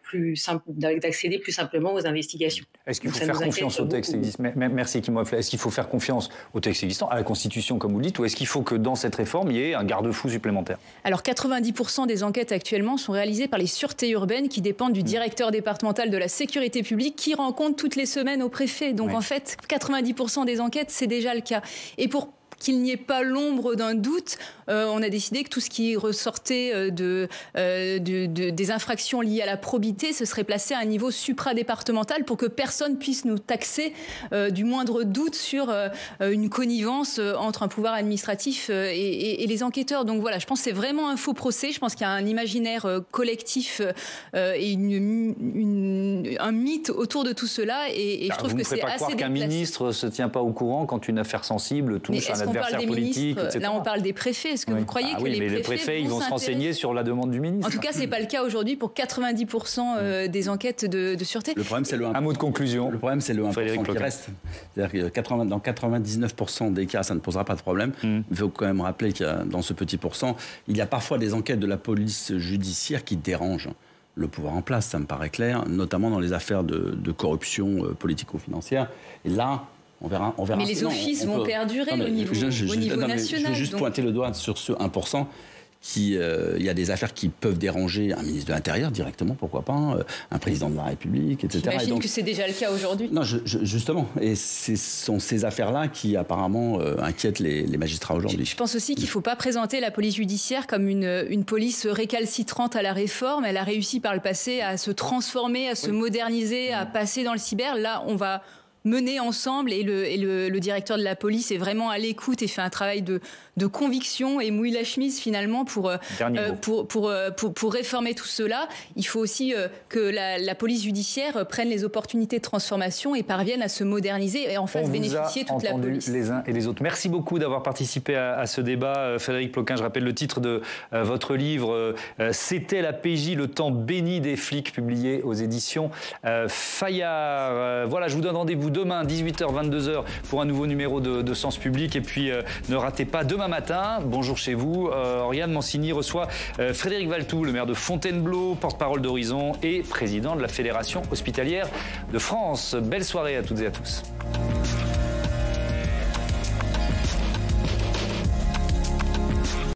d'accéder plus simplement aux investigations. Est-ce qu'il faut faire confiance au texte existant ? Merci, Kim Waflet. Est-ce qu'il faut faire confiance au texte existant, à la Constitution, comme vous le dites, ou est-ce qu'il faut que dans cette réforme, il y ait un garde-fou supplémentaire ? Alors, 90% des enquêtes actuellement sont réalisées par les sûretés urbaines qui dépendent du directeur départemental de la sécurité publique qui rend compte toutes les semaines au préfet. Donc, en fait, 90% des enquêtes, c'est déjà le cas. Et pour qu'il n'y ait pas l'ombre d'un doute, on a décidé que tout ce qui ressortait des infractions liées à la probité, ce serait placé à un niveau supradépartemental pour que personne puisse nous taxer du moindre doute sur une connivence entre un pouvoir administratif et les enquêteurs. Donc voilà, je pense que c'est vraiment un faux procès. Je pense qu'il y a un imaginaire collectif et un mythe autour de tout cela. Et je trouve que c'est assez déplacé. Vous ne ferez pas croire qu'un ministre ne se tient pas au courant quand une affaire sensible touche un adversaire politique, etc. Là, on parle des préfets. Est-ce que vous croyez que les préfets ils vont se renseigner sur la demande du ministre ? En tout cas, c'est pas le cas aujourd'hui pour 90% des enquêtes de sûreté. Le problème, c'est le 1%. Un mot de conclusion. Le problème, c'est le 1% qui reste. C'est-à-dire que dans 99% des cas, ça ne posera pas de problème. Il faut quand même rappeler que dans ce petit pourcent, il y a parfois des enquêtes de la police judiciaire qui dérangent le pouvoir en place, ça me paraît clair, notamment dans les affaires de corruption politico-financière. Et là, on verra. Mais les offices vont perdurer au niveau national. Je veux juste pointer le doigt sur ce 1%. Il y a des affaires qui peuvent déranger un ministre de l'Intérieur directement, pourquoi pas, un président de la République, etc. J'imagine que c'est déjà le cas aujourd'hui. Non, justement. Et ce sont ces affaires-là qui apparemment inquiètent les magistrats aujourd'hui. Je pense aussi qu'il ne faut pas présenter la police judiciaire comme une police récalcitrante à la réforme. Elle a réussi par le passé à se transformer, à se moderniser, à passer dans le cyber. Là, on va mener ensemble et le directeur de la police est vraiment à l'écoute et fait un travail de conviction et mouille la chemise finalement pour réformer tout cela. Il faut aussi que la police judiciaire prenne les opportunités de transformation et parvienne à se moderniser et en fasse bénéficier toute la police. Les uns et les autres. Merci beaucoup d'avoir participé à ce débat. Frédéric Ploquin, je rappelle le titre de votre livre, C'était la PJ, le temps béni des flics, publié aux éditions Fayard. Voilà, je vous donne rendez-vous demain, 18h, 22h, pour un nouveau numéro de Sens Public. Et puis, ne ratez pas demain matin, bonjour chez vous, Oriane Mancini reçoit Frédéric Valtou, le maire de Fontainebleau, porte-parole d'Horizon et président de la Fédération hospitalière de France. Belle soirée à toutes et à tous.